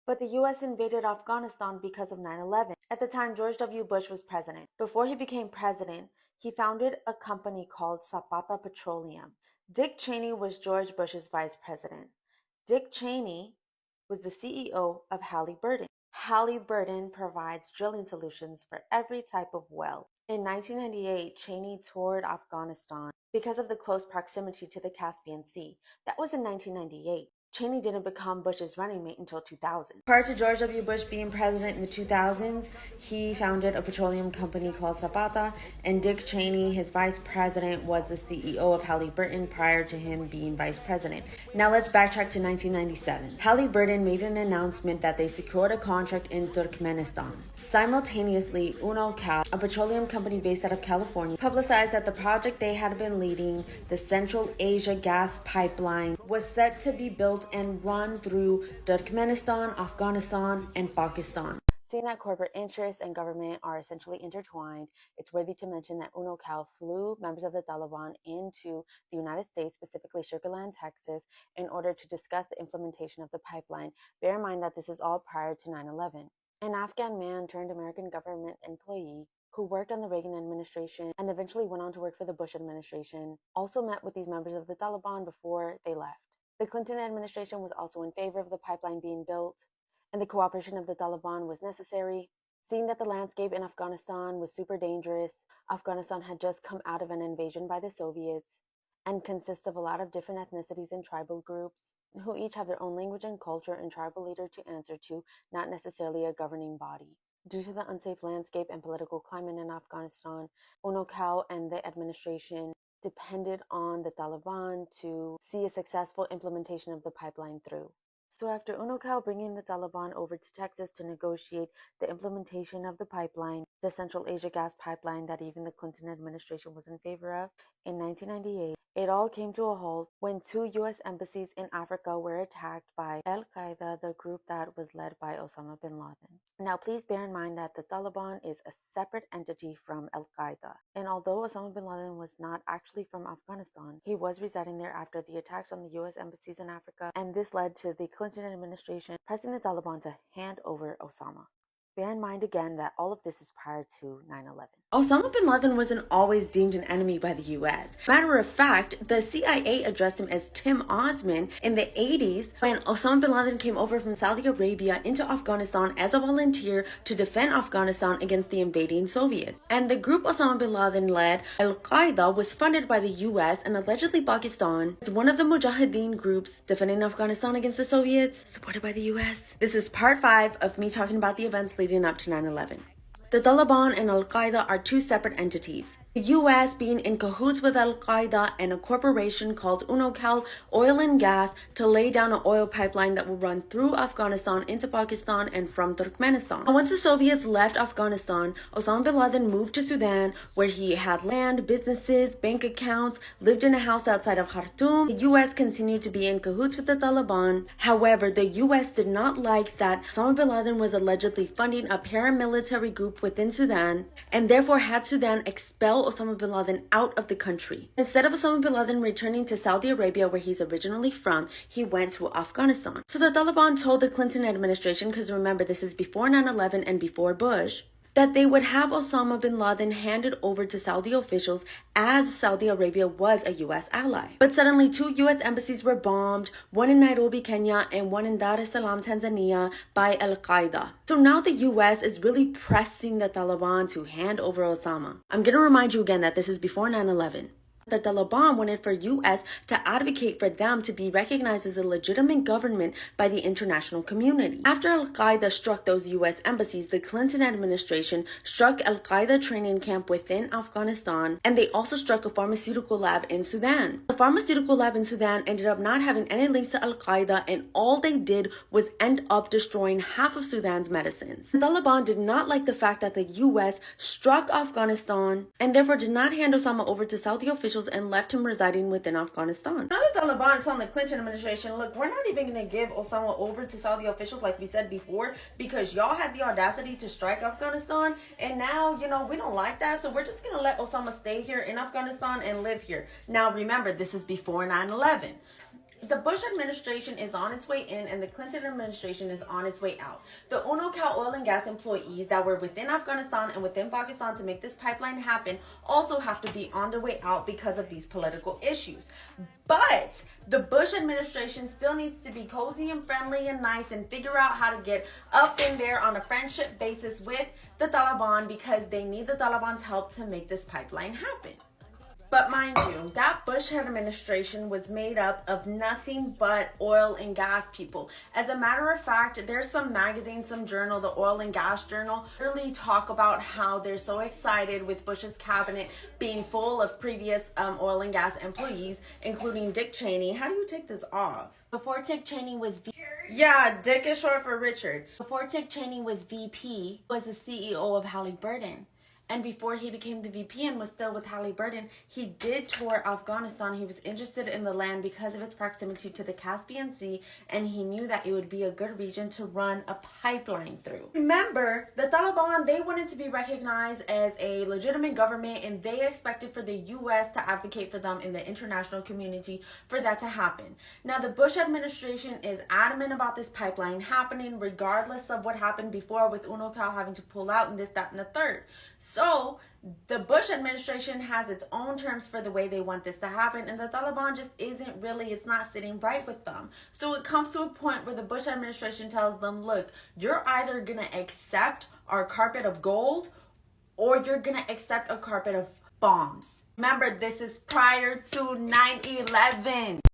But the US invaded Afghanistan because of 9/11. At the time, George W. Bush was president. Before he became president, he founded a company called Zapata Petroleum. Dick Cheney was George Bush's vice president. Dick Cheney was the CEO of Halliburton. Halliburton provides drilling solutions for every type of well. In 1998, Cheney toured Afghanistan because of the close proximity to the Caspian Sea. That was in 1998. Cheney didn't become Bush's running mate until 2000. Prior to George W. Bush being president in the 2000s, he founded a petroleum company called Zapata, and Dick Cheney, his vice president, was the CEO of Halliburton prior to him being vice president. Now let's backtrack to 1997. Halliburton made an announcement that they secured a contract in Turkmenistan. Simultaneously, Unocal, a petroleum company based out of California, publicized that the project they had been leading, the Central Asia Gas Pipeline, was set to be built and run through Turkmenistan, Afghanistan, and Pakistan. Seeing that corporate interests and government are essentially intertwined, it's worthy to mention that Unocal flew members of the Taliban into the United States, specifically Sugar Land, Texas, in order to discuss the implementation of the pipeline. Bear in mind that this is all prior to 9/11. An Afghan man turned American government employee who worked on the Reagan administration and eventually went on to work for the Bush administration, also met with these members of the Taliban before they left. The Clinton administration was also in favor of the pipeline being built, and the cooperation of the Taliban was necessary. Seeing that the landscape in Afghanistan was super dangerous, Afghanistan had just come out of an invasion by the Soviets and consists of a lot of different ethnicities and tribal groups who each have their own language and culture and tribal leader to answer to, not necessarily a governing body. Due to the unsafe landscape and political climate in Afghanistan, Unocal and the administration depended on the Taliban to see a successful implementation of the pipeline through. So after Unocal bringing the Taliban over to Texas to negotiate the implementation of the pipeline, the Central Asia Gas Pipeline that even the Clinton administration was in favor of, in 1998, it all came to a halt when 2 U.S. embassies in Africa were attacked by Al-Qaeda, the group that was led by Osama bin Laden. Now, please bear in mind that the Taliban is a separate entity from Al-Qaeda. And although Osama bin Laden was not actually from Afghanistan, he was residing there after the attacks on the U.S. embassies in Africa, and this led to the Clinton administration pressing the Taliban to hand over Osama. Bear in mind again that all of this is prior to 9/11. Osama bin Laden wasn't always deemed an enemy by the US. Matter of fact, the CIA addressed him as Tim Osman in the 80s when Osama bin Laden came over from Saudi Arabia into Afghanistan as a volunteer to defend Afghanistan against the invading Soviets. And the group Osama bin Laden led, Al-Qaeda, was funded by the US and allegedly Pakistan. It's one of the Mujahideen groups defending Afghanistan against the Soviets, supported by the US. This is part 5 of me talking about the events leading up to 9/11. The Taliban and Al-Qaeda are two separate entities. The US being in cahoots with Al-Qaeda and a corporation called Unocal Oil and Gas to lay down an oil pipeline that will run through Afghanistan into Pakistan and from Turkmenistan. And once the Soviets left Afghanistan, Osama bin Laden moved to Sudan, where he had land, businesses, bank accounts, lived in a house outside of Khartoum. The US continued to be in cahoots with the Taliban. However, the US did not like that Osama bin Laden was allegedly funding a paramilitary group within Sudan, and therefore had Sudan expel Osama bin Laden out of the country. Instead of Osama bin Laden returning to Saudi Arabia, where he's originally from, he went to Afghanistan. So the Taliban told the Clinton administration, because remember, this is before 9/11 and before Bush, that they would have Osama bin Laden handed over to Saudi officials as Saudi Arabia was a U.S. ally. But suddenly 2 U.S. embassies were bombed, one in Nairobi, Kenya, and one in Dar es Salaam, Tanzania, by Al-Qaeda. So now the U.S. is really pressing the Taliban to hand over Osama. I'm going to remind you again that this is before 9/11. The Taliban wanted for U.S. to advocate for them to be recognized as a legitimate government by the international community. After Al-Qaeda struck those U.S. embassies, the Clinton administration struck Al-Qaeda training camp within Afghanistan, and they also struck a pharmaceutical lab in Sudan. The pharmaceutical lab in Sudan ended up not having any links to Al-Qaeda, and all they did was end up destroying half of Sudan's medicines. The Taliban did not like the fact that the U.S. struck Afghanistan and therefore did not hand Osama over to Saudi officials and left him residing within Afghanistan. Now the Taliban is telling the Clinton administration, look, we're not even going to give Osama over to Saudi officials like we said before, because y'all had the audacity to strike Afghanistan, and now, we don't like that, so we're just going to let Osama stay here in Afghanistan and live here. Now remember, this is before 9/11. The Bush administration is on its way in and the Clinton administration is on its way out. The UNOCAL oil and gas employees that were within Afghanistan and within Pakistan to make this pipeline happen also have to be on their way out because of these political issues. But the Bush administration still needs to be cozy and friendly and nice and figure out how to get up in there on a friendship basis with the Taliban because they need the Taliban's help to make this pipeline happen. But mind you, that Bush administration was made up of nothing but oil and gas people. As a matter of fact, there's some magazine, some journal, the Oil and Gas Journal, really talk about how they're so excited with Bush's cabinet being full of previous oil and gas employees, including Dick Cheney. How do you take this off? Before Dick Cheney was Yeah, Dick is short for Richard. Before Dick Cheney was VP, was the CEO of Halliburton. And before he became the VP and was still with Halliburton, he did tour Afghanistan. He was interested in the land because of its proximity to the Caspian Sea, and he knew that it would be a good region to run a pipeline through. Remember, the Taliban, they wanted to be recognized as a legitimate government, and they expected for the U.S. to advocate for them in the international community for that to happen. Now, the Bush administration is adamant about this pipeline happening regardless of what happened before with UNOCAL having to pull out and this, that, and the third. So the Bush administration has its own terms for the way they want this to happen, and the Taliban just isn't really, it's not sitting right with them. So it comes to a point where the Bush administration tells them, look, you're either going to accept our carpet of gold or you're going to accept a carpet of bombs. Remember, this is prior to 9/11.